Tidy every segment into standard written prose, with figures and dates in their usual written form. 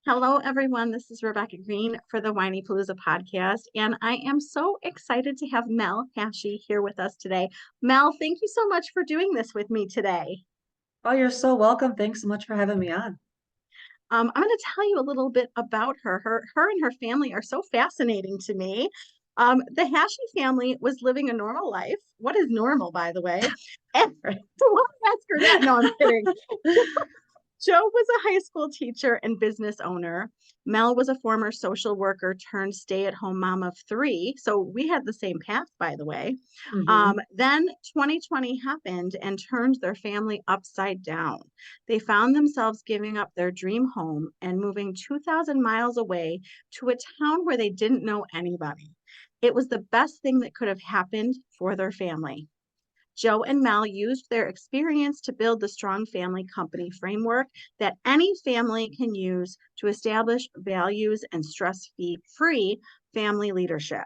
Hello, everyone. This is Rebecca Green for the Whinypaluza podcast, and I am so excited to have Mell Hashey here with us today. Mel, thank you so much for doing this with me today. Oh, you're so welcome. Thanks so much for having me on. I'm going to tell you a little bit about her. Her and her family are so fascinating to me. The Hashey family was living a normal life. What is normal, by the way? And Right. so I'll ask her that. No, I'm kidding. Joe was a high school teacher and business owner. Mel was a former social worker turned stay at home mom of three. So we had the same path, by the way. Hmm. Then 2020 happened and turned their family upside down. They found themselves giving up their dream home and moving 2,000 miles away to a town where they didn't know anybody. It was the best thing that could have happened for their family. Joe and Mel used their experience to build the strong family company framework that any family can use to establish values and stress free family leadership.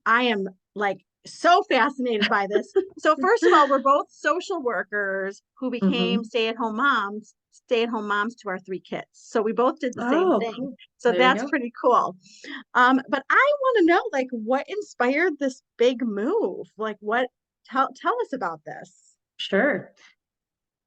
I am like so fascinated by this. So, first of all, we're both social workers who became Hmm. stay at home moms to our three kids. So, we both did the same Oh, thing. cool. So, There you that's go. pretty cool. But I want to know, like, what inspired this big move? Like, tell us about this. Sure.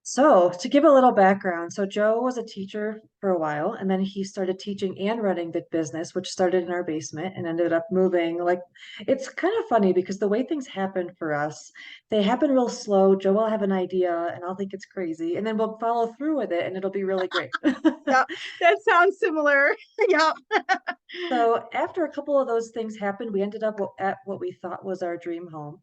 So, to give a little background, so Joe was a teacher for a while, and then he started teaching and running the business, which started in our basement and ended up moving. Like, it's kind of funny because the way things happen for us, they happen real slow. Joe will have an idea, and I'll think it's crazy, and then we'll follow through with it, and it'll be really great. Yeah, that sounds similar. Yeah. So, after a couple of those things happened, we ended up at what we thought was our dream home.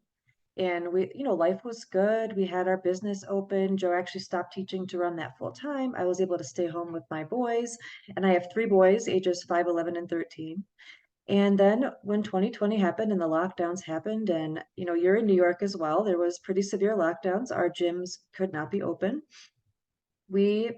And life was good. We had our business open. Joe actually stopped teaching to run that full time. I was able to stay home with my boys, and I have three boys, ages 5, 11, and 13. And then when 2020 happened and the lockdowns happened, and you're in New York as well, there was pretty severe lockdowns. Our gyms could not be open. We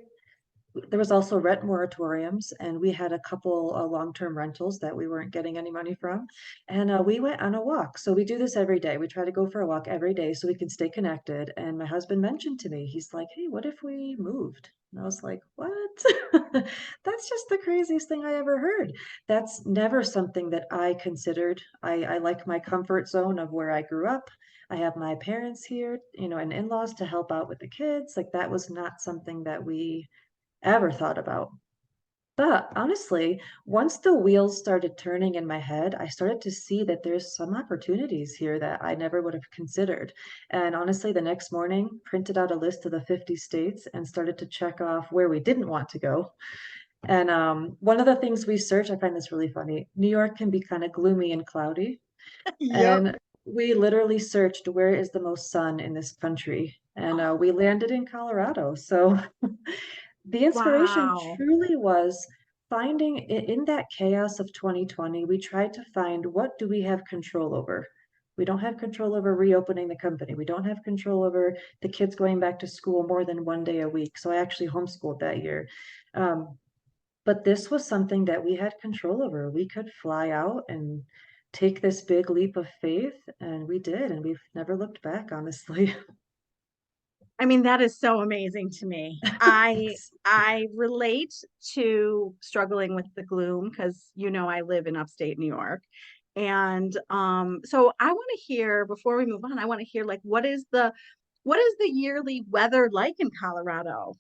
there was also rent moratoriums, and we had a couple long-term rentals that we weren't getting any money from. And we went on a walk. So we do this every day. We try to go for a walk every day so we can stay connected. And my husband mentioned to me, he's like, "Hey, what if we moved?" And I was like, "What?" That's just the craziest thing I ever heard. That's never something that I considered. I like my comfort zone of where I grew up. I have my parents here, and in-laws to help out with the kids. Like that was not something that we ever thought about. But honestly, once the wheels started turning in my head, I started to see that there's some opportunities here that I never would have considered. And honestly, the next morning, printed out a list of the 50 states and started to check off where we didn't want to go. And one of the things we search, I find this really funny. New York can be kind of gloomy and cloudy. Yep. And we literally searched where is the most sun in this country. And we landed in Colorado. So the inspiration Wow. truly was finding in that chaos of 2020, we tried to find what do we have control over? We don't have control over reopening the company. We don't have control over the kids going back to school more than one day a week. So I actually homeschooled that year. Um, but this was something that we had control over. We could fly out and take this big leap of faith, and we did, and we've never looked back, honestly. I mean, that is so amazing to me. I relate to struggling with the gloom because I live in upstate New York. And so I want to hear before we move on, I want to hear like what is the yearly weather like in Colorado?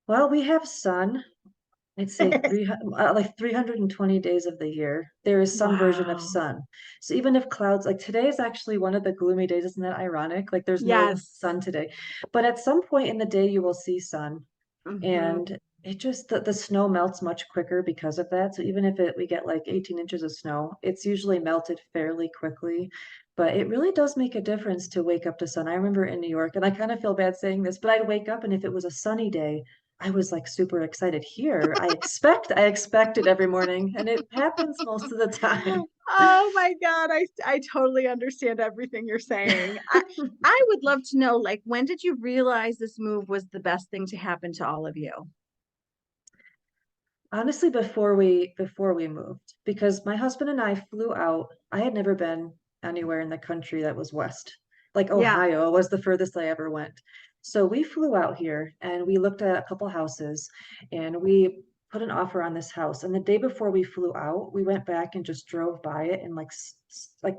Well, we have sun. I'd say like 320 days of the year, there is some version of Wow. sun. So even if clouds, like today is actually one of the gloomy days, isn't that ironic? Like there's no Yes. sun today. But at some point in the day, you will see sun. Hmm. And it just, the snow melts much quicker because of that. So even if we get like 18 inches of snow, it's usually melted fairly quickly. But it really does make a difference to wake up to sun. I remember in New York, and I kind of feel bad saying this, but I'd wake up and if it was a sunny day, I was like super excited. Here, I expect it every morning, and it happens most of the time. Oh my God, I totally understand everything you're saying. I would love to know, like, when did you realize this move was the best thing to happen to all of you? Honestly, before we moved, because my husband and I flew out. I had never been anywhere in the country that was west. Like Yeah. Ohio was the furthest I ever went. So we flew out here and we looked at a couple houses, and we put an offer on this house. And the day before we flew out, we went back and just drove by it and like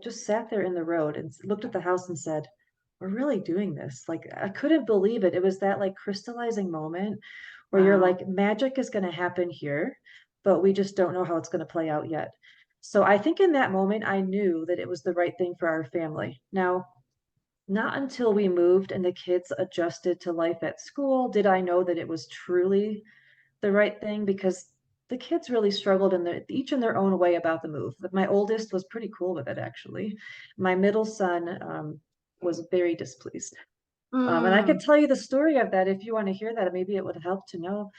just sat there in the road and looked at the house and said, we're really doing this. Like I couldn't believe it. It was that like crystallizing moment where you're Wow. like, magic is going to happen here, but we just don't know how it's going to play out yet. So I think in that moment, I knew that it was the right thing for our family. Now, not until we moved and the kids adjusted to life at school did I know that it was truly the right thing because the kids really struggled each in their own way about the move. My oldest was pretty cool with it, actually. My middle son was very displeased. And I could Mm, tell you the story of that if you want to hear that. Maybe it would help to know.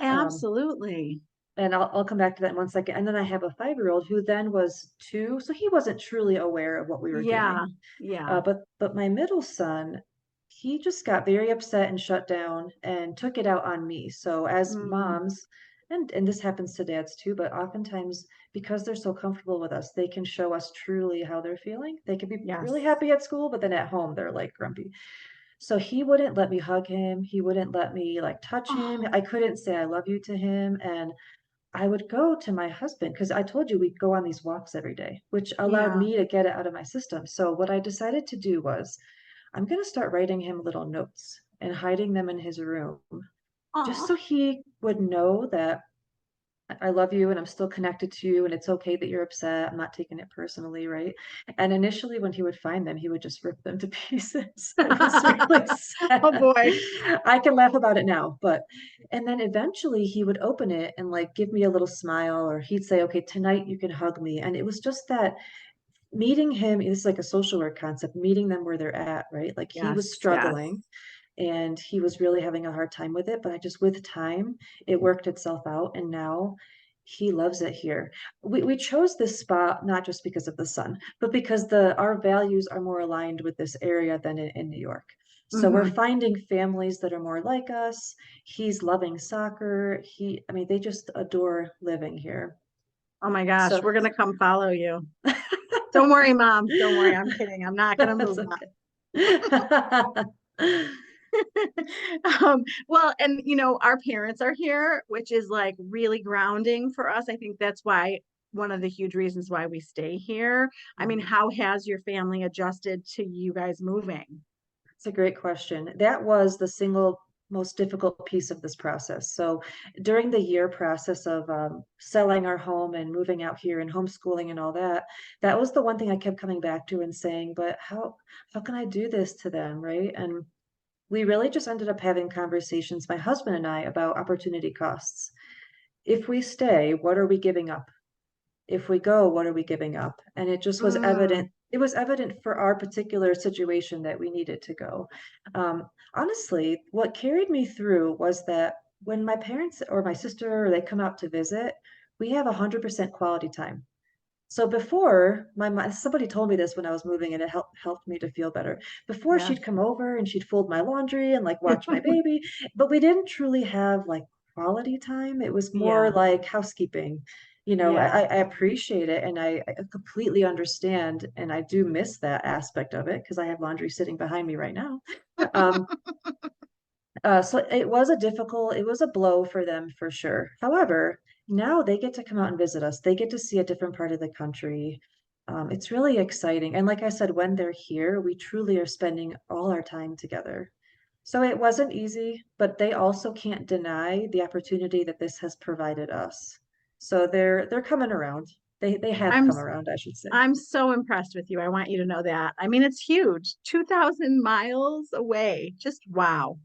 Um, absolutely. and I'll come back to that in 1 second. And then I have a 5-year-old who then was 2, so he wasn't truly aware of what we were Yeah. doing. Yeah. But my middle son, he just got very upset and shut down and took it out on me. So as Mm, moms, and this happens to dads too, but oftentimes because they're so comfortable with us, they can show us truly how they're feeling. They can be really yes. happy at school, but then at home they're like grumpy. So he wouldn't let me hug him. He wouldn't let me like touch him. Oh, I couldn't say I love you to him. And I would go to my husband because I told you we'd go on these walks every day, which allowed yeah. me to get it out of my system. So what I decided to do was I'm going to start writing him little notes and hiding them in his room just Oh, so he would know that I love you and I'm still connected to you and it's okay that you're upset. I'm not taking it personally, right? And initially when he would find them, he would just rip them to pieces. It was really oh sad. boy. I can laugh about it now, but and then eventually he would open it and like give me a little smile or he'd say, "Okay, tonight you can hug me." And it was just that meeting him is like a social work concept, meeting them where they're at, right? Like he was Yes. Yes. struggling and he was really having a hard time with it, but I just with time it worked itself out and now he loves it here. We chose this spot not just because of the sun, but because the our values are more aligned with this area than in New York. So we're Hmm. finding families that are more like us. He's loving soccer. I mean, they just adore living here. Oh my gosh. So We're gonna come follow you. Don't worry, Mom. Don't worry. I'm kidding. I'm not gonna that's move, okay. well, and our parents are here, which is like really grounding for us. I think that's why one of the huge reasons why we stay here. I mean, Mhm. how has your family adjusted to you guys moving? It's a great question. That was the single most difficult piece of this process. So during the year process of selling our home and moving out here and homeschooling and all that, that was the one thing I kept coming back to and saying, but how can I do this to them, right? And we really just ended up having conversations, my husband and I, about opportunity costs. If we stay, what are we giving up? If we go, what are we giving up? And it just was Mm, evident. It was evident for our particular situation that we needed to go. Honestly, what carried me through was that when my parents or my sister or they come out to visit, we have 100% quality time. So before my mom, somebody told me this when I was moving, and it helped me to feel better. Before yes. she'd come over and she'd fold my laundry and like watch my baby, but we didn't truly have like quality time. It was more Yeah. like housekeeping. Yeah. I appreciate it and I completely understand, and I do miss that aspect of it because I have laundry sitting behind me right now. Um, so it was a blow for them for sure. However, now they get to come out and visit us. They get to see a different part of the country. It's really exciting. And like I said, when they're here, we truly are spending all our time together. So it wasn't easy, but they also can't deny the opportunity that this has provided us. So they're coming around. They have I'm come s- around, I should say. I'm so impressed with you. I want you to know that. I mean, it's huge. 2,000 miles away. Just wow.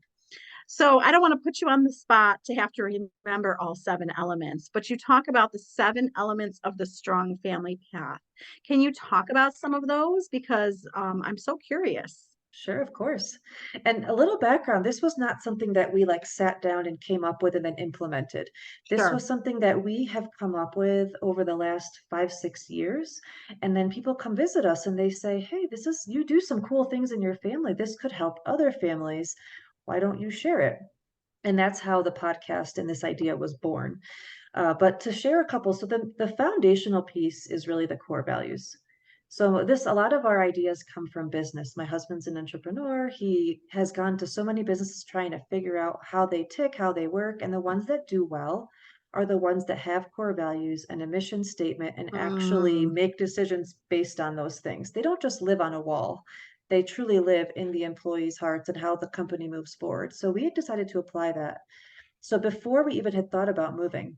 So I don't want to put you on the spot to have to remember all seven elements, but you talk about the seven elements of the strong family path. Can you talk about some of those? Because I'm so curious. Sure, of course. And a little background, this was not something that we like sat down and came up with and then implemented. This Sure. was something that we have come up with over the last 5, 6 years. And then people come visit us and they say, hey, you do some cool things in your family. This could help other families. Why don't you share it? And that's how the podcast and this idea was born. But to share a couple, so the foundational piece is really the core values. So a lot of our ideas come from business. My husband's an entrepreneur. He has gone to so many businesses trying to figure out how they tick, how they work, and the ones that do well are the ones that have core values and a mission statement and actually Mm, make decisions based on those things. They don't just live on a wall. They truly live in the employees' hearts and how the company moves forward. So we had decided to apply that. So before we even had thought about moving,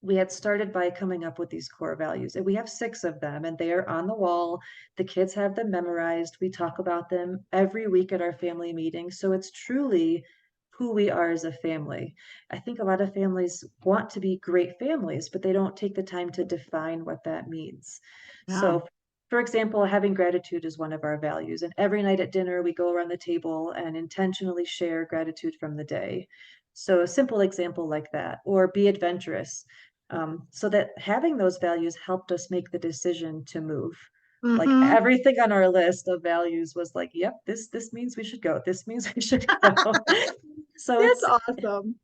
we had started by coming up with these core values, and we have 6 of them, and they are on the wall. The kids have them memorized. We talk about them every week at our family meetings. So it's truly who we are as a family. I think a lot of families want to be great families, but they don't take the time to define what that means. yeah. So, for example, having gratitude is one of our values. And every night at dinner, we go around the table and intentionally share gratitude from the day. So, a simple example like that, or be adventurous. So that having those values helped us make the decision to move. Like Mm-hmm. everything on our list of values was like, yep, this means we should go. This means we should go. So That's it's awesome.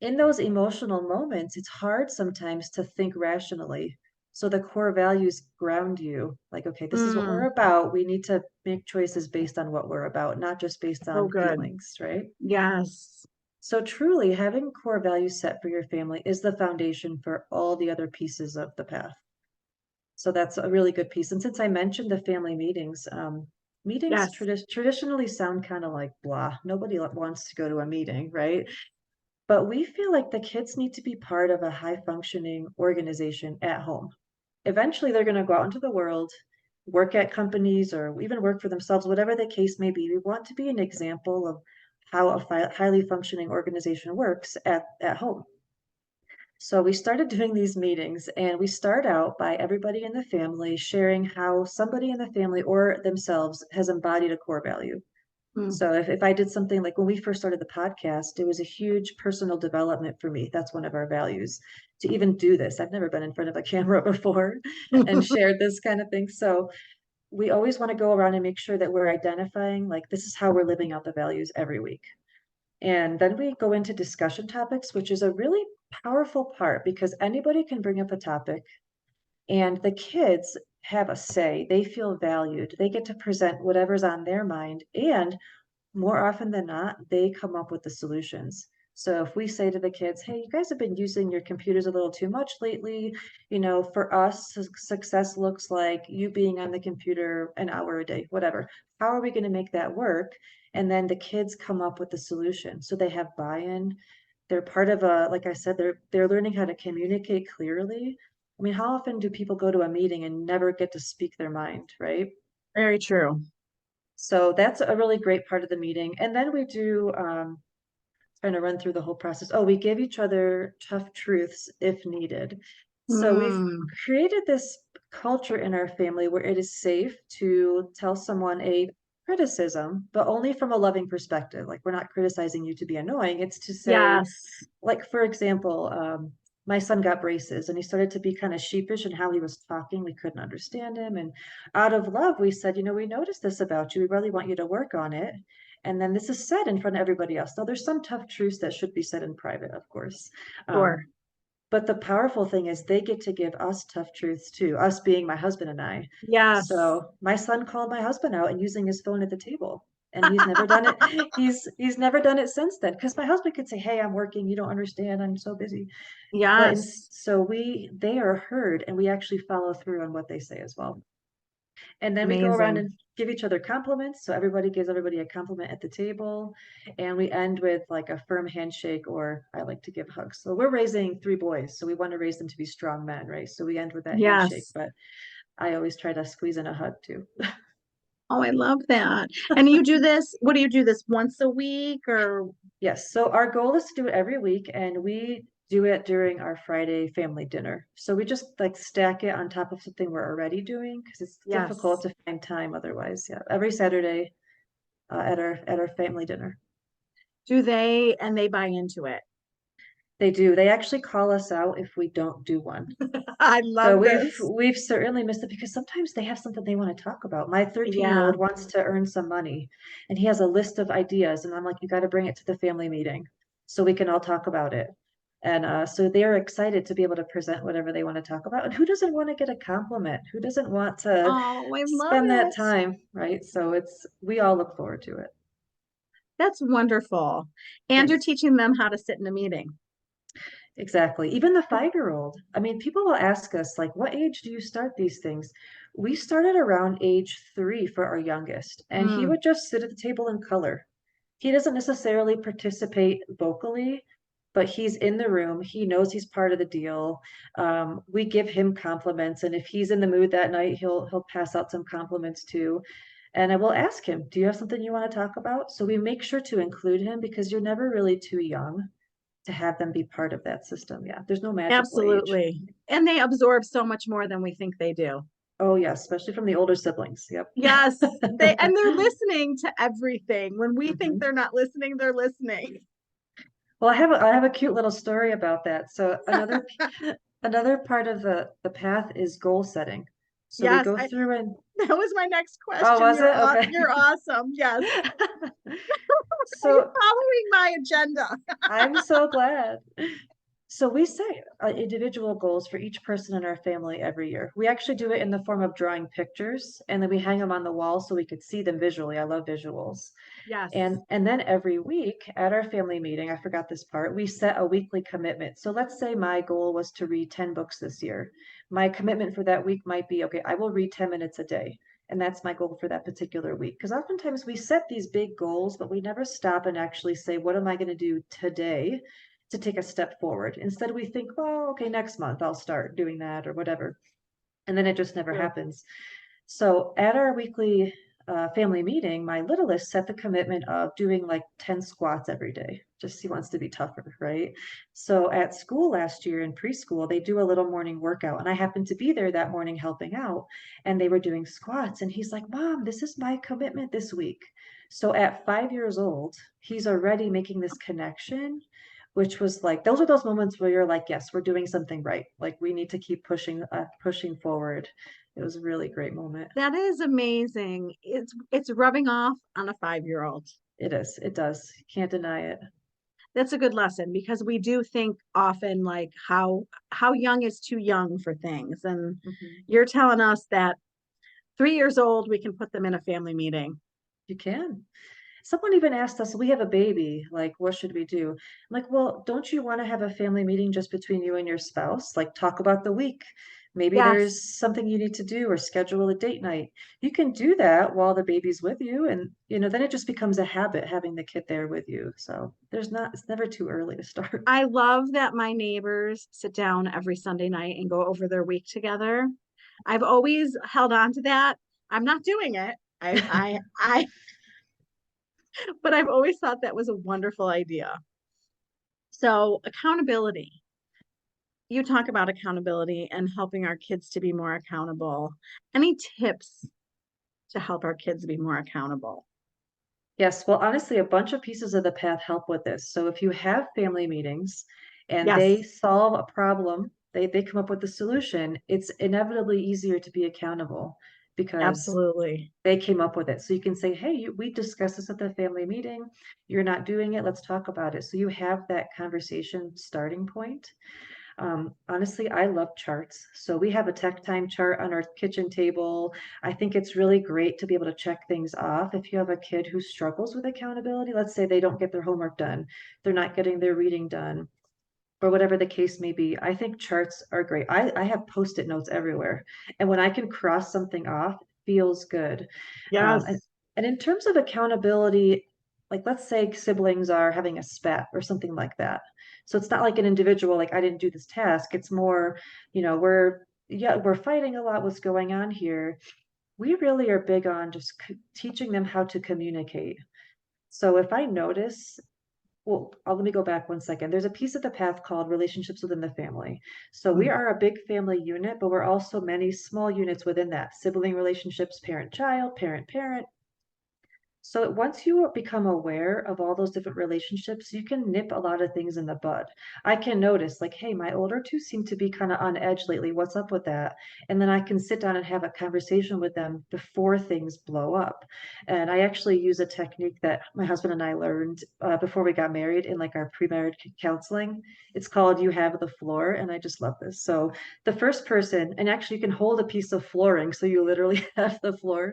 in those emotional moments, it's hard sometimes to think rationally. So the core values ground you. Like, okay, this is what we're Mm, about. We need to make choices based on what we're about, not just based so on good. feelings, right? Yes. So truly, having core values set for your family is the foundation for all the other pieces of the path. So that's a really good piece. And since I mentioned the family meetings, meetings Yes. traditionally sound kind of like blah. Nobody wants to go to a meeting, right? But we feel like the kids need to be part of a high functioning organization at home. Eventually, they're going to go out into the world, work at companies, or even work for themselves, whatever the case may be. We want to be an example of how a highly functioning organization works at home. So we started doing these meetings, and we start out by everybody in the family sharing how somebody in the family or themselves has embodied a core value. Mm. So if I did something like when we first started the podcast, it was a huge personal development for me. That's one of our values to even do this. I've never been in front of a camera before and shared this kind of thing. So we always want to go around and make sure that we're identifying like this is how we're living out the values every week. And then we go into discussion topics, which is a really powerful part because anybody can bring up a topic and the kids have a say. They feel valued. They get to present whatever's on their mind. And more often than not, they come up with the solutions. So if we say to the kids, hey, you guys have been using your computers a little too much lately, for us, success looks like you being on the computer an hour a day, whatever. How are we going to make that work? And then the kids come up with the solution. So they have buy-in. They're part of like I said, they're learning how to communicate clearly. I mean, how often do people go to a meeting and never get to speak their mind, right? Very true. So that's a really great part of the meeting. And then we do trying to run through the whole process. Oh, we give each other tough truths if needed. So we've Mm. created this culture in our family where it is safe to tell someone a criticism, but only from a loving perspective. Like we're not criticizing you to be annoying. It's to say, Yes. like, for example, my son got braces and he started to be kind of sheepish in how he was talking. We couldn't understand him. And out of love, we said, we noticed this about you. We really want you to work on it. And then this is said in front of everybody else. Now, there's some tough truths that should be said in private, of course. Sure. But the powerful thing is they get to give us tough truths too, us being my husband and I. Yes. So my son called my husband out and using his phone at the table. And he's never done it. He's never done it since then. Because my husband could say, hey, I'm working, you don't understand, I'm so busy. Yes. So they are heard and we actually follow through on what they say as well. And then we go around Amazing. and give each other compliments. So everybody gives everybody a compliment at the table. And we end with like a firm handshake, or I like to give hugs. So we're raising 3 boys. So we want to raise them to be strong men, right? So we end with that handshake. Yes. But I always try to squeeze in a hug too. Oh, I love that. And you do this, what do you do this once a week or Yes. So our goal is to do it every week, and we do it during our Friday family dinner. So we just like stack it on top of something we're already doing because it's difficult yes. to find time otherwise. Yeah. Every Saturday at our family dinner. Do they and they buy into it? They do. They actually call us out if we don't do one. I So love we've this. we've certainly missed it because sometimes they have something they want to talk about. My 13-year-old Yeah. wants to earn some money and he has a list of ideas and I'm like, you got to bring it to the family meeting so we can all talk about it. And so they're excited to be able to present whatever they want to talk about. And who doesn't want to get a compliment? Who doesn't want to Oh, I love spend that it. time, right? So we all look forward to it. That's wonderful. And you're Thanks. teaching them how to sit in a meeting. Exactly. Even the 5-year-old. I mean, people will ask us, like, what age do you start these things? We started around age 3 for our youngest, and he Mm, would just sit at the table and color. He doesn't necessarily participate vocally, but he's in the room. He knows he's part of the deal. We give him compliments, and if he's in the mood that night, he'll pass out some compliments too. And I will ask him, "Do you have something you want to talk about?" So we make sure to include him because you're never really too young to have them be part of that system. Yeah, there's no magical age. absolutely. And they absorb so much more than we think they do. Oh, yeah, especially from the older siblings. Yep. Yes, they're listening to everything. When we think Mhm. they're not listening, they're listening. Well, I have a cute little story about that. So another part of the path is goal setting. So we Yes, go through and that was my next oh, question. was it? Okay. You're awesome. Yes. You're So following my agenda. I'm so glad. So we set individual goals for each person in our family every year. We actually do it in the form of drawing pictures, and then we hang them on the wall so we could see them visually. I love visuals. Yes. And then every week at our family meeting, I forgot this part, we set a weekly commitment. So let's say my goal was to read 10 books this year. My commitment for that week might be, okay, I will read 10 minutes a day. And that's my goal for that particular week. Because oftentimes we set these big goals, but we never stop and actually say, what am I going to do today to take a step forward? Instead, we think, oh, okay, next month I'll start doing that or whatever. And then it just never True. happens. So at our weekly family meeting, my littlest set the commitment of doing like 10 squats every day. Just he wants to be tougher, right? So at school last year in preschool, they do a little morning workout. And I happened to be there that morning helping out, and they were doing squats. And he's like, Mom, this is my commitment this week. So at 5 years old, he's already making this connection, which was like, those are those moments where you're like, yes, we're doing something right. Like we need to keep pushing forward. It was a really great moment. That is amazing. It's rubbing off on a 5-year-old. It is. It does. Can't deny it. That's a good lesson because we do think often like how young is too young for things. And Mhm. you're telling us that 3 years old, we can put them in a family meeting. You can. Someone even asked us, we have a baby, like, what should we do? I'm like, well, don't you want to have a family meeting just between you and your spouse? Like, talk about the week. Maybe Yes, there's something you need to do or schedule a date night. You can do that while the baby's with you. And, then it just becomes a habit having the kid there with you. So it's never too early to start. I love that my neighbors sit down every Sunday night and go over their week together. I've always held on to that. I'm not doing it. But I've always thought that was a wonderful idea. So, accountability. You talk about accountability and helping our kids to be more accountable. Any tips to help our kids be more accountable? Yes, well, honestly, a bunch of pieces of the path help with this. So if you have family meetings and they Yes, solve a problem, they come up with a solution, it's inevitably easier to be accountable because absolutely. they came up with it. So you can say, hey, we discussed this at the family meeting. You're not doing it. Let's talk about it. So you have that conversation starting point. Honestly, I love charts. So we have a tech time chart on our kitchen table. I think it's really great to be able to check things off. If you have a kid who struggles with accountability, let's say they don't get their homework done, they're not getting their reading done, or whatever the case may be, I think charts are great. I have post-it notes everywhere. And when I can cross something off, it feels good. Um, and, Yes. and in terms of accountability, like let's say siblings are having a spat or something like that. So it's not like an individual, like I didn't do this task. It's more, we're fighting a lot. What's going on here? We really are big on just teaching them how to communicate. So if I notice well, let me go back one second. There's a piece of the path called relationships within the family. So we Mm. are a big family unit, but we're also many small units within that sibling relationships, parent child, parent parent, so once you become aware of all those different relationships, you can nip a lot of things in the bud. I can notice, like, hey, my older two seem to be kind of on edge lately. What's up with that? And then I can sit down and have a conversation with them before things blow up. And I actually use a technique that my husband and I learned before we got married in like our pre-marriage counseling. It's called You Have the Floor, and I just love this. So the first person, and actually you can hold a piece of flooring, so you literally have the floor.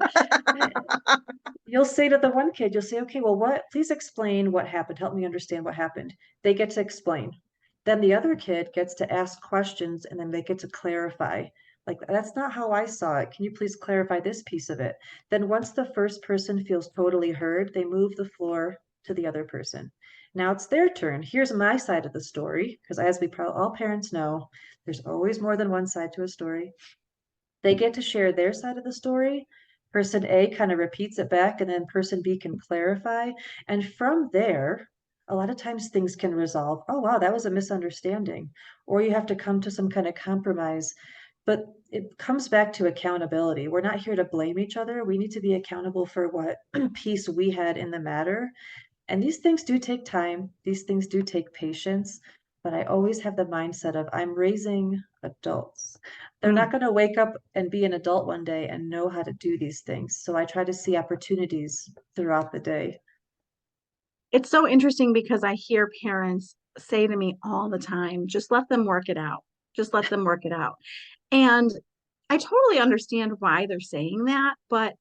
You'll say to the one kid, you'll say, okay, well, please explain what happened. Help me understand what happened. They get to explain. Then the other kid gets to ask questions and then they get to clarify. Like, that's not how I saw it. Can you please clarify this piece of it? Then once the first person feels totally heard, they move the floor to the other person. Now it's their turn. Here's my side of the story, because as all parents know, there's always more than one side to a story. They get to share their side of the story. Person A kind of repeats it back, and then person B can clarify. And from there, a lot of times things can resolve. Oh, wow, that was a misunderstanding. Or you have to come to some kind of compromise. But it comes back to accountability. We're not here to blame each other. We need to be accountable for what piece we had in the matter. And these things do take time, these things do take patience, but I always have the mindset of I'm raising adults. They're not Mm. going to wake up and be an adult one day and know how to do these things. So I try to see opportunities throughout the day. It's so interesting because I hear parents say to me all the time, just let them work it out. Just let them work it out. And I totally understand why they're saying that, but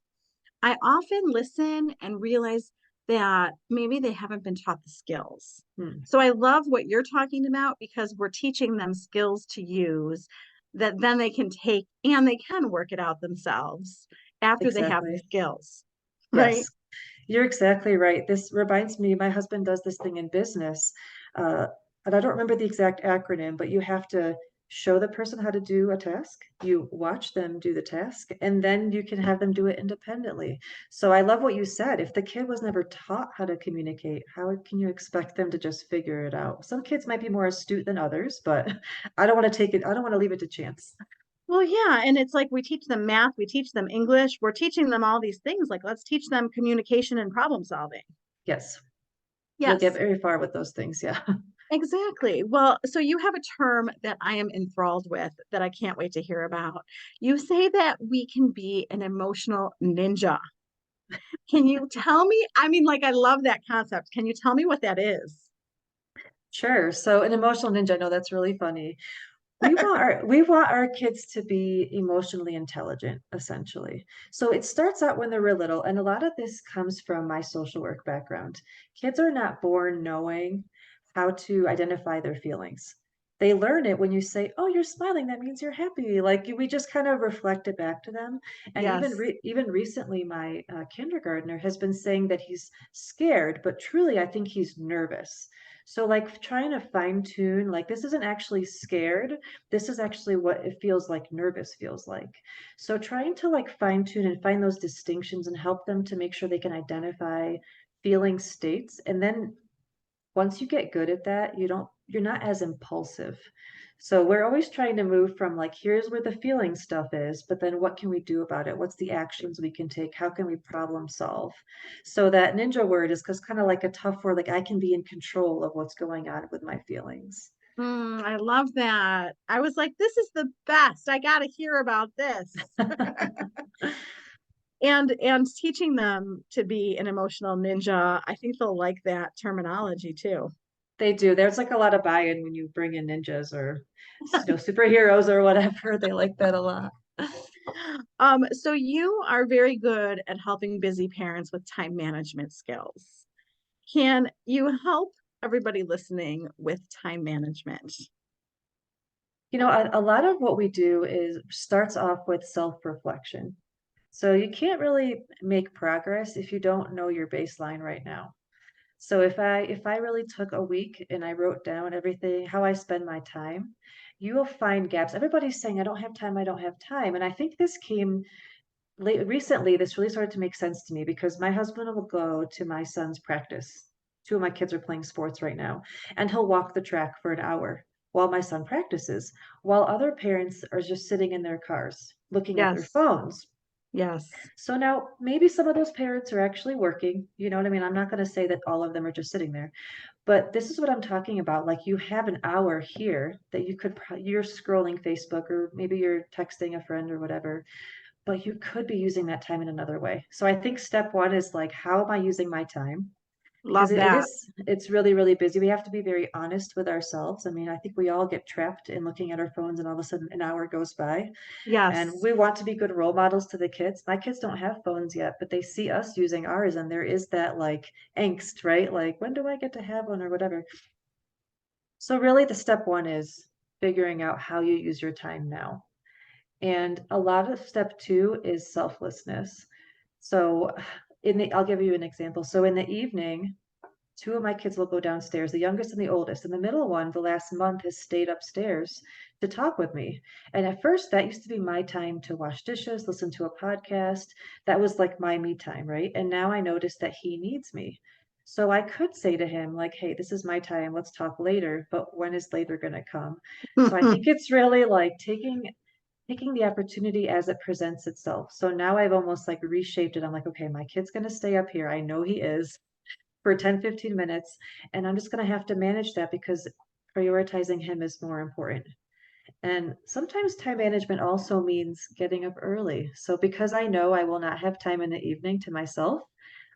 I often listen and realize that maybe they haven't been taught the skills. Hmm, So I love what you're talking about because we're teaching them skills to use that then they can take and they can work it out themselves after they have the exactly. skills, right? Yes. You're exactly right. This reminds me, my husband does this thing in business. Uh, and I don't remember the exact acronym, but you have to show the person how to do a task. You watch them do the task, and then you can have them do it independently. So I love what you said. If the kid was never taught how to communicate, how can you expect them to just figure it out? Some kids might be more astute than others, but I don't want to leave it to chance. Well, yeah, and it's like we teach them math, we teach them English, we're teaching them all these things. Like let's teach them communication and problem solving. Yes, you'll get Yes. very far with those things. Yeah. Exactly. Well, so you have a term that I am enthralled with that I can't wait to hear about. You say that we can be an emotional ninja. Can you tell me? I mean, like, I love that concept. Can you tell me what that is? Sure. So an emotional ninja, no, that's really funny. We want our kids to be emotionally intelligent, essentially. So it starts out when they're real little, and a lot of this comes from my social work background. Kids are not born knowing how to identify their feelings. They learn it when you say, "Oh, you're smiling, that means you're happy." Like we just kind of reflect it back to them. And Yes. even recently, my kindergartner has been saying that he's scared, but truly, I think he's nervous. So like trying to fine tune, like this isn't actually scared, this is actually what it feels like nervous feels like. So trying to like fine tune and find those distinctions and help them to make sure they can identify feeling states. And then once you get good at that, you're not as impulsive. So we're always trying to move from like, here's where the feeling stuff is, but then what can we do about it? What's the actions we can take? How can we problem solve? So that ninja word is because kind of like a tough word, like I can be in control of what's going on with my feelings. I love that. I was like, this is the best. I got to hear about this. And teaching them to be an emotional ninja, I think they'll like that terminology too. They do. There's like a lot of buy-in when you bring in ninjas or superheroes or whatever. They like that a lot. So you are very good at helping busy parents with time management skills. Can you help everybody listening with time management? A lot of what we do is starts off with self-reflection. So you can't really make progress if you don't know your baseline right now. So if I really took a week and I wrote down everything, how I spend my time, you will find gaps. Everybody's saying, I don't have time, I don't have time. And I think this came recently, this really started to make sense to me because my husband will go to my son's practice. Two of my kids are playing sports right now, and he'll walk the track for an hour while my son practices, while other parents are just sitting in their cars looking at their Yes, phones. yes. So now maybe some of those parents are actually working. You know what I mean? I'm not going to say that all of them are just sitting there, but this is what I'm talking about. Like you have an hour here that you're scrolling Facebook or maybe you're texting a friend or whatever, but you could be using that time in another way. So I think step one is like, how am I using my time? Because Love that. it's really, really busy. We have to be very honest with ourselves. I mean, I think we all get trapped in looking at our phones and all of a sudden an hour goes by and Yes. we want to be good role models to the kids. My kids don't have phones yet, but they see us using ours and there is that like angst, right? Like, when do I get to have one or whatever? So really the step one is figuring out how you use your time now. And a lot of step two is selflessness. So I'll give you an example. So in the evening, two of my kids will go downstairs, the youngest and the oldest, and the middle one, the last month, has stayed upstairs to talk with me. And at first, that used to be my time to wash dishes, listen to a podcast. That was like my me time, right? And now I notice that he needs me. So I could say to him, like, hey, this is my time, let's talk later, but when is later going to come? So I think it's really like taking the opportunity as it presents itself. So now I've almost like reshaped it. I'm like, okay, my kid's going to stay up here. I know he is for 10, 15 minutes. And I'm just going to have to manage that because prioritizing him is more important. And sometimes time management also means getting up early. So because I know I will not have time in the evening to myself,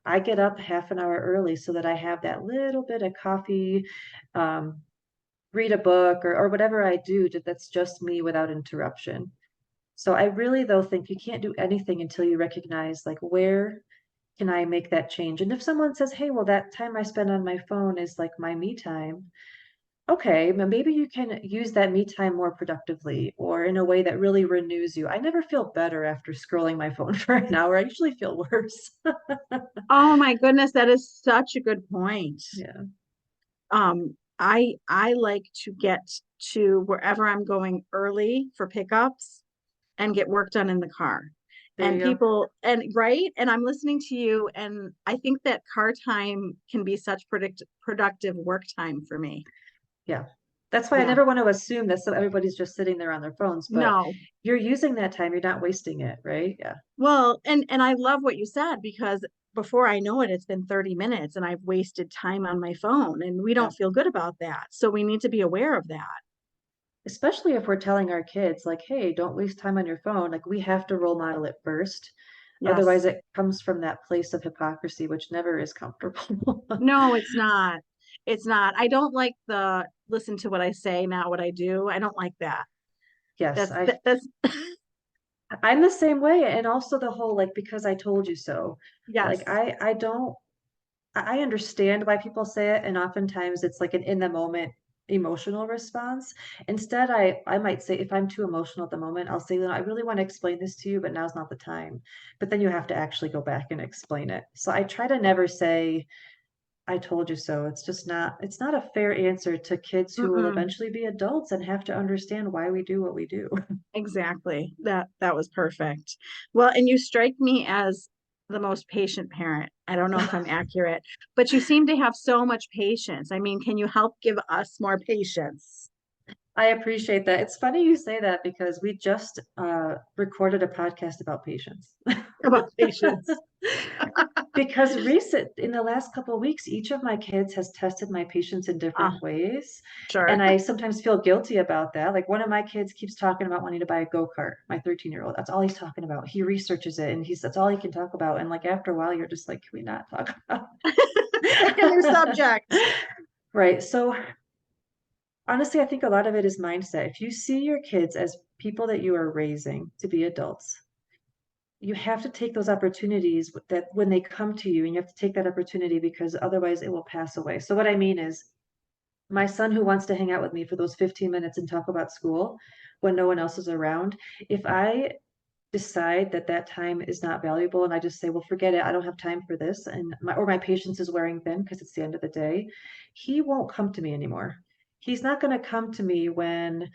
I get up half an hour early so that I have that little bit of coffee, um, read a book or whatever I do that's just me without interruption. So I really though think you can't do anything until you recognize like where can I make that change? And if someone says, hey, well, that time I spend on my phone is like my me time, okay, maybe you can use that me time more productively or in a way that really renews you. I never feel better after scrolling my phone for an hour. I usually feel worse. Oh my goodness, that is such a good point. Yeah, I like to get to wherever I'm going early for pickups and get work done in the car. there And you go. people, and right, and I'm listening to you, and I think that car time can be such productive work time for me. Yeah. That's why I Yeah. never want to assume that so everybody's just sitting there on their phones, but No. you're using that time, you're not wasting it, right? Yeah. Well, and I love what you said because before I know it, it's been 30 minutes and I've wasted time on my phone and we Yeah. don't feel good about that. So we need to be aware of that. Especially if we're telling our kids, like, hey, don't waste time on your phone. Like, we have to role model it first. Otherwise, Yes. it comes from that place of hypocrisy, which never is comfortable. No, it's not. It's not. I don't like the listen to what I say, not what I do. I don't like that. Yes, That's I'm the same way. And also the whole like because I told you so. Like yes. I don't I understand why people say it, and oftentimes it's like an in the moment emotional response. Instead, I might say if I'm too emotional at the moment, I'll say, I really want to explain this to you, but now's not the time. But then you have to actually go back and explain it. So I try to never say, I told you so. It's not a fair answer to kids who will Mm-mm. eventually be adults and have to understand why we do what we do. Exactly. That was perfect. Well, and you strike me as the most patient parent. I don't know if I'm accurate, but you seem to have so much patience. I mean, can you help give us more patience I appreciate that. It's funny you say that because we just recorded a podcast about patience. about patience? Because recent in the last couple of weeks, each of my kids has tested my patience in Ah, different ways. sure. And I sometimes feel guilty about that. Like one of my kids keeps talking about wanting to buy a go-kart, my 13-year-old. That's all he's talking about. He researches it and that's all he can talk about. And like after a while, you're just like, can we not talk about Pick a new it? subject. Right. So honestly, I think a lot of it is mindset. If you see your kids as people that you are raising to be adults, you have to take those opportunities that when they come to you, and you have to take that opportunity because otherwise it will pass away. So what I mean is my son who wants to hang out with me for those 15 minutes and talk about school when no one else is around, if I decide that that time is not valuable and I just say, well, forget it, I don't have time for this, and my patience is wearing thin because it's the end of the day, he won't come to me anymore. He's not going to come to me when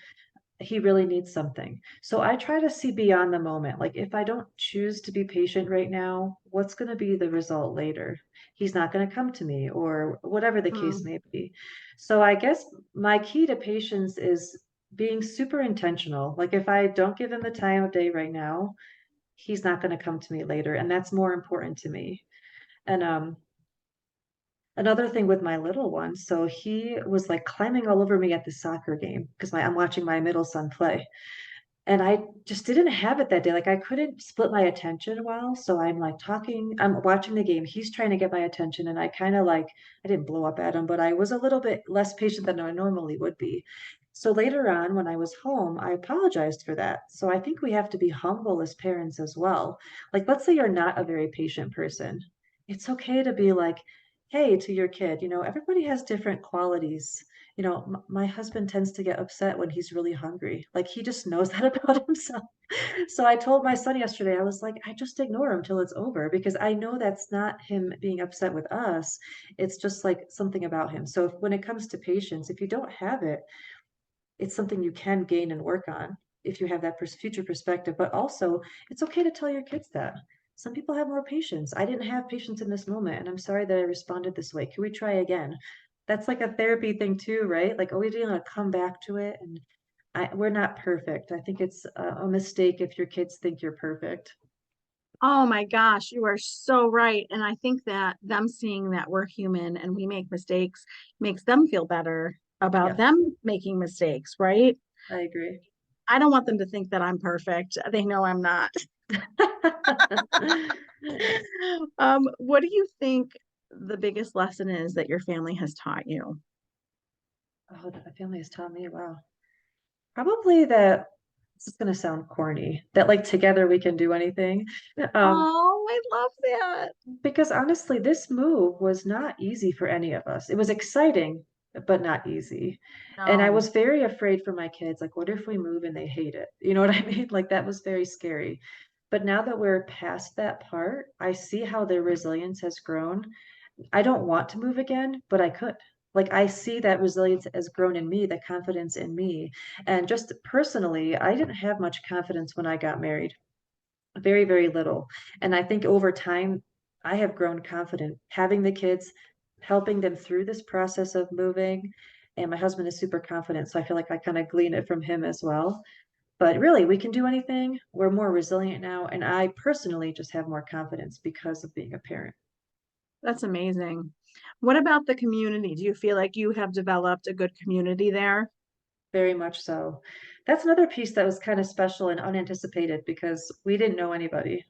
he really needs something. So I try to see beyond the moment. Like if I don't choose to be patient right now, what's going to be the result later? He's not going to come to me or whatever the case Mm, may be. So I guess my key to patience is being super intentional. Like if I don't give him the time of day right now, he's not going to come to me later. And that's more important to me. And another thing with my little one, so he was like climbing all over me at the soccer game because I'm watching my middle son play. And I just didn't have it that day. Like I couldn't split my attention well. So I'm like talking, I'm watching the game. He's trying to get my attention. And I kind of like, I didn't blow up at him, but I was a little bit less patient than I normally would be. So later on, when I was home, I apologized for that. So I think we have to be humble as parents as well. Like, let's say you're not a very patient person. It's okay to be like, hey, to your kid, everybody has different qualities My husband tends to get upset when he's really hungry. Like he just knows that about himself. So I told my son yesterday, I was like, I just ignore him till it's over because I know that's not him being upset with us. It's just like something about him. So when it comes to patience, if you don't have it, it's something you can gain and work on if you have that future perspective. But also, it's okay to tell your kids that. Some people have more patience. I didn't have patience in this moment, and I'm sorry that I responded this way. Can we try again? That's like a therapy thing too, right? Like always being able to come back to it. And we're not perfect. I think it's a mistake if your kids think you're perfect. Oh my gosh, you are so right. And I think that them seeing that we're human and we make mistakes makes them feel better about Yes, them making mistakes, right? I agree. I don't want them to think that I'm perfect. They know I'm not. What do you think the biggest lesson is that your family has taught you? Oh, that my family has taught me. Wow. Probably that this is going to sound corny, that like together we can do anything. Um, Oh, I love that. because honestly, this move was not easy for any of us. It was exciting, but not easy. And I No, was very afraid for my kids. Like, what if we move and they hate it? You know what I mean? Like, that was very scary. But now that we're past that part, I see how their resilience has grown. I don't want to move again, but I could. Like, I see that resilience has grown in me, the confidence in me. And just personally, I didn't have much confidence when I got married, very, very little. And I think over time, I have grown confident having the kids, helping them through this process of moving. And my husband is super confident. So I feel like I kind of glean it from him as well. But really, we can do anything. We're more resilient now. And I personally just have more confidence because of being a parent. that's amazing. What about the community? Do you feel like you have developed a good community there? Very much so. That's another piece that was kind of special and unanticipated because we didn't know anybody.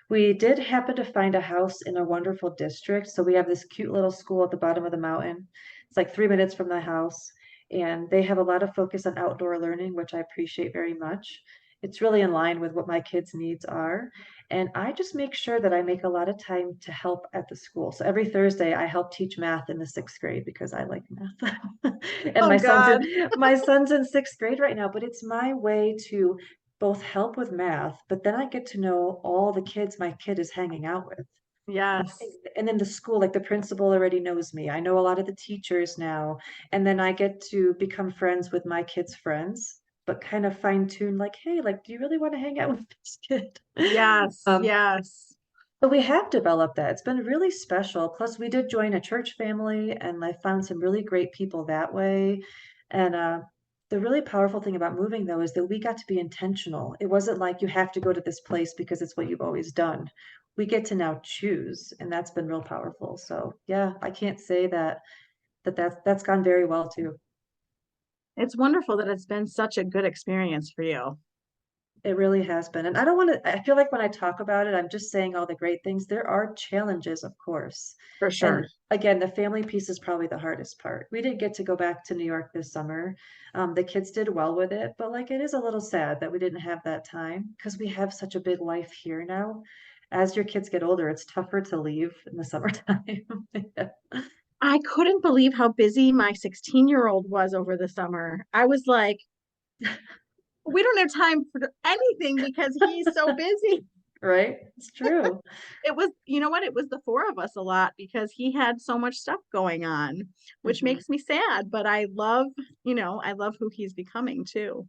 We did happen to find a house in a wonderful district. So we have this cute little school at the bottom of the mountain. It's like 3 minutes from the house. And they have a lot of focus on outdoor learning, which I appreciate very much. It's really in line with what my kids' needs are. And I just make sure that I make a lot of time to help at the school. So every Thursday I help teach math in the sixth grade because I like math. And Oh God. my son's in sixth grade right now, but it's my way to both help with math, but then I get to know all the kids my kid is hanging out with. Yes. And then the school, like the principal already knows me. I know a lot of the teachers now. And then I get to become friends with my kids' friends, but kind of fine tune, like, hey, like, do you really want to hang out with this kid? Yes. Um, Yes. but we have developed that. It's been really special. Plus, we did join a church family, and I found some really great people that way. And the really powerful thing about moving, though, is that we got to be intentional. It wasn't like you have to go to this place because it's what you've always done. We get to now choose, and that's been real powerful. So, yeah, I can't say that's gone very well too. It's wonderful that it's been such a good experience for you, It really has been. And I don't want to, I feel like when I talk about it, I'm just saying all the great things. There are challenges, of course. for And sure. again, the family piece is probably the hardest part. We didn't get to go back to New York this summer. The kids did well with it, but like it is a little sad that we didn't have that time because we have such a big life here now. As your kids get older, it's tougher to leave in the summertime. I couldn't believe how busy my 16-year-old was over the summer. I was like, we don't have time for anything because he's so busy. Right? It's true. It was, you know what? It was the four of us a lot because he had so much stuff going on, which Mhm. makes me sad, but I love who he's becoming too.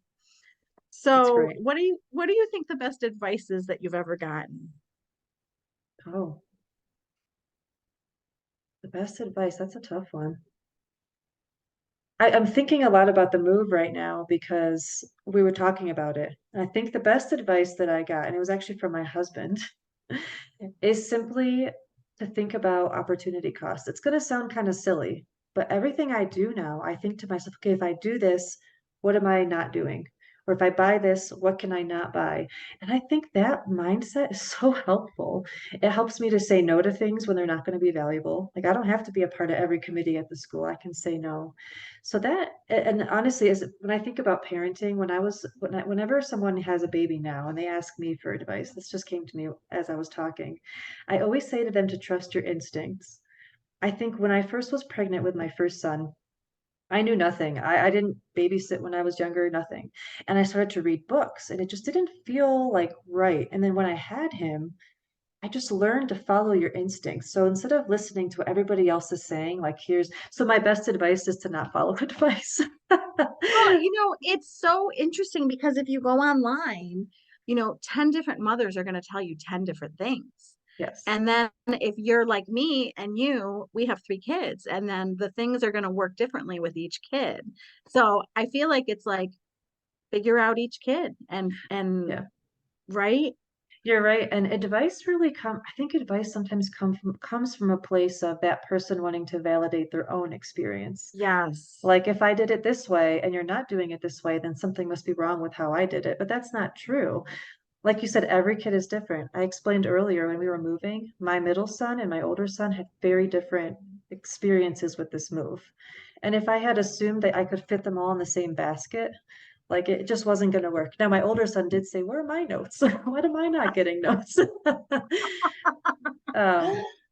That's So, great. what do you think the best advice is that you've ever gotten? Oh, the best advice. That's a tough one. I'm thinking a lot about the move right now because we were talking about it. And I think the best advice that I got, and it was actually from my husband, is simply to think about opportunity cost. It's going to sound kind of silly, but everything I do now, I think to myself, okay, if I do this, what am I not doing? Or if I buy this, what can I not buy? And I think that mindset is so helpful. It helps me to say no to things when they're not going to be valuable. Like I don't have to be a part of every committee at the school. I can say no. So and honestly, is when I think about parenting, whenever someone has a baby now and they ask me for advice, this just came to me as I was talking. I always say to them to trust your instincts. I think when I first was pregnant with my first son, I knew nothing. I didn't babysit when I was younger, nothing. And I started to read books and it just didn't feel like right. And then when I had him, I just learned to follow your instincts. So instead of listening to what everybody else is saying, like so my best advice is to not follow advice. Well, it's so interesting because if you go online, 10 different mothers are going to tell you 10 different things. Yes. And then if you're like me and we have 3 kids, and then the things are going to work differently with each kid. So I feel like it's like figure out each kid and Yeah. right? You're right. And advice really I think advice sometimes comes from a place of that person wanting to validate their own experience. Yes. Like if I did it this way and you're not doing it this way, then something must be wrong with how I did it. But that's not true. Like you said, every kid is different. I explained earlier when we were moving, my middle son and my older son had very different experiences with this move. And if I had assumed that I could fit them all in the same basket, like it just wasn't going to work. Now, my older son did say, "Where are my notes? Why am I not getting notes?"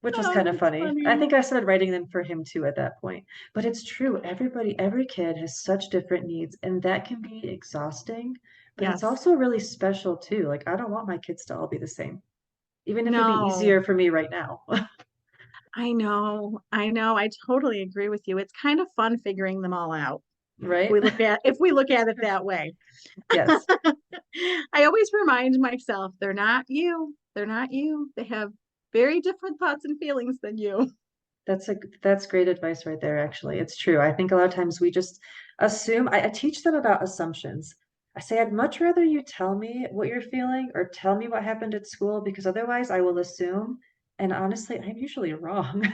Which was Oh, kind of that's funny. I funny. think I started writing them for him too at that point. But it's true, every kid has such different needs, and that can be exhausting, but it's Yes. also really special too. Like, I don't want my kids to all be the same, even if it'd be No, easier for me right now, I know. I know. I totally agree with you. It's kind of fun figuring them all out. right? If we look at it that way. Yes, I always remind myself they're not you. They're not you. They have very different thoughts and feelings than you. that's great advice right there, actually. It's true. I think a lot of times we just assume, I teach them about assumptions. I say, I'd much rather you tell me what you're feeling or tell me what happened at school because otherwise I will assume. And honestly, I'm usually wrong.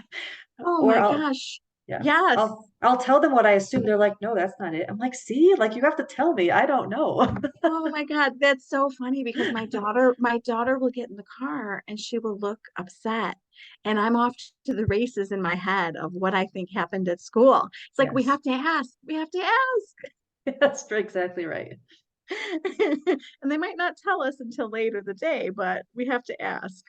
Oh Or my I'll, gosh. yeah, Yes. I'll tell them what I assume. They're like, no, that's not it. I'm like, see, like you have to tell me. I don't know. Oh my God, that's so funny because my daughter will get in the car and she will look upset. And I'm off to the races in my head of what I think happened at school. It's like we Yes, have to ask. We have to ask. that's exactly right. And they might not tell us until later the day, but we have to ask.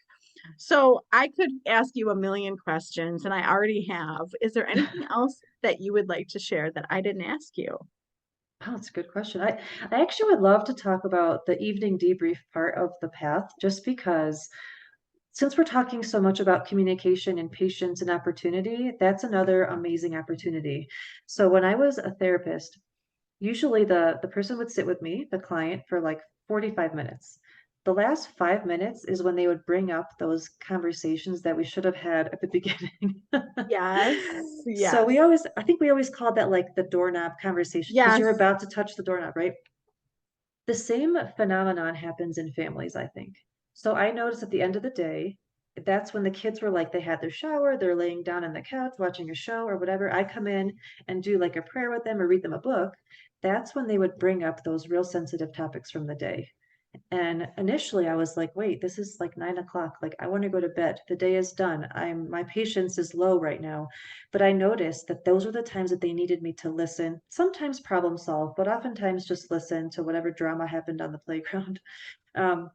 So I could ask you a million questions, and I already have. Is there anything else that you would like to share that I didn't ask you? Oh, that's a good question. I actually would love to talk about the evening debrief part of the path, just because since we're talking so much about communication and patience and opportunity, that's another amazing opportunity. So when I was a therapist, usually the person would sit with me, the client, for like 45 minutes. The last 5 minutes is when they would bring up those conversations that we should have had at the beginning. Yes, So yes, I think we always called that like the doorknob conversation because you're yes. about to touch the doorknob, right? The same phenomenon happens in families, I think. So I noticed at the end of the day, that's when the kids were like, they had their shower, they're laying down on the couch watching a show or whatever. I come in and do like a prayer with them or read them a book. That's when they would bring up those real sensitive topics from the day. And initially I was like, wait, this is like 9 o'clock. Like I want to go to bed. The day is done. My patience is low right now. But I noticed that those were the times that they needed me to listen, sometimes problem solve, but oftentimes just listen to whatever drama happened on the playground. Um,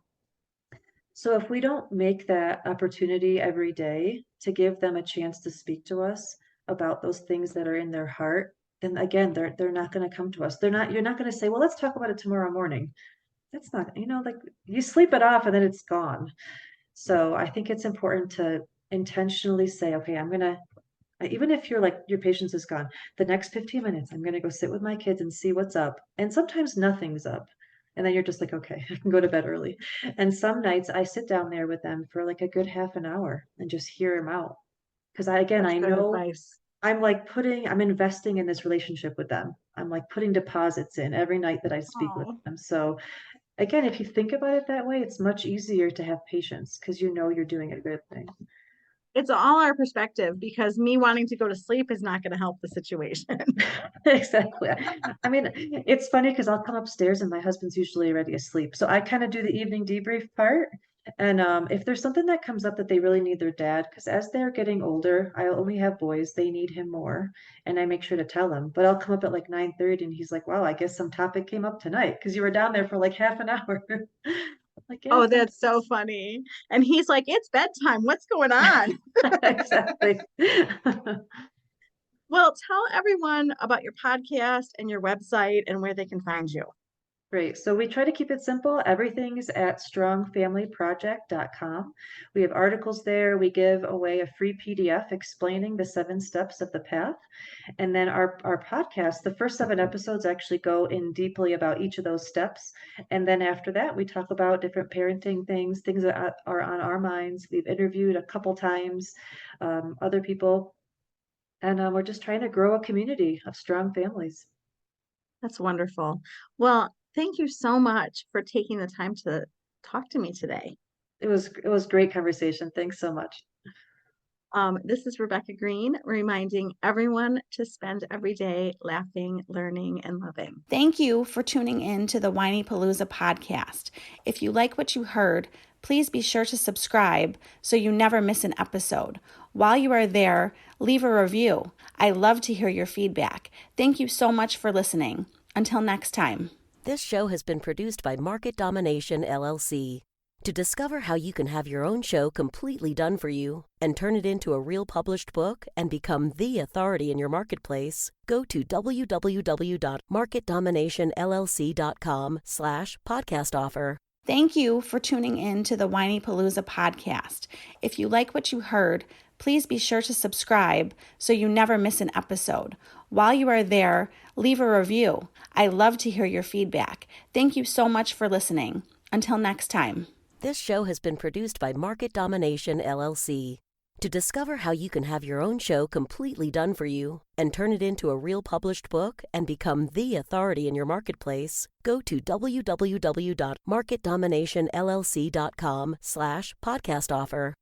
so if we don't make that opportunity every day to give them a chance to speak to us about those things that are in their heart, then again, they're not going to come to us. You're not going to say, well, let's talk about it tomorrow morning. That's not, like you sleep it off and then it's gone. So I think it's important to intentionally say, okay, even if you're like, your patience is gone, the next 15 minutes, I'm going to go sit with my kids and see what's up. And sometimes nothing's up. And then you're just like, okay, I can go to bed early. And some nights I sit down there with them for like a good half an hour and just hear them out. Because That's I good know advice. I'm investing in this relationship with them. I'm like putting deposits in every night that I speak with Oh, them. So again, if you think about it that way, it's much easier to have patience because you know you're doing a good thing. it's all our perspective because me wanting to go to sleep is not going to help the situation. Exactly. I mean, it's funny because I'll come upstairs and my husband's usually already asleep. So I kind of do the evening debrief part. And if there's something that comes up that they really need their dad, because as they're getting older, I only have boys, they need him more. And I make sure to tell them. But I'll come up at like 9:30 and he's like, wow, I guess some topic came up tonight because you were down there for like half an hour. Like, yeah, Oh, that's so sometimes. funny. And he's like, it's bedtime. What's going on? Exactly. Well, tell everyone about your podcast and your website and where they can find you. Great. So we try to keep it simple. Everything's at strongfamilyproject.com. We have articles there. We give away a free PDF explaining the 7 steps of the path. And then our podcast, the first 7 episodes actually go in deeply about each of those steps. And then after that, we talk about different parenting things, things that are on our minds. We've interviewed a couple times other people, and we're just trying to grow a community of strong families. That's wonderful. Well, thank you so much for taking the time to talk to me today. It was great conversation. Thanks so much. This is Rebecca Green, reminding everyone to spend every day laughing, learning, and loving. Thank you for tuning in to the Whinypaluza podcast. If you like what you heard, please be sure to subscribe so you never miss an episode. While you are there, leave a review. I love to hear your feedback. Thank you so much for listening. Until next time. This show has been produced by Market Domination, LLC. To discover how you can have your own show completely done for you and turn it into a real published book and become the authority in your marketplace, go to www.marketdominationllc.com/podcast offer. Thank you for tuning in to the Whinypaluza podcast. If you like what you heard, please be sure to subscribe so you never miss an episode. While you are there, leave a review. I love to hear your feedback. Thank you so much for listening. Until next time. This show has been produced by Market Domination, LLC. To discover how you can have your own show completely done for you and turn it into a real published book and become the authority in your marketplace, go to www.marketdominationllc.com/podcast offer.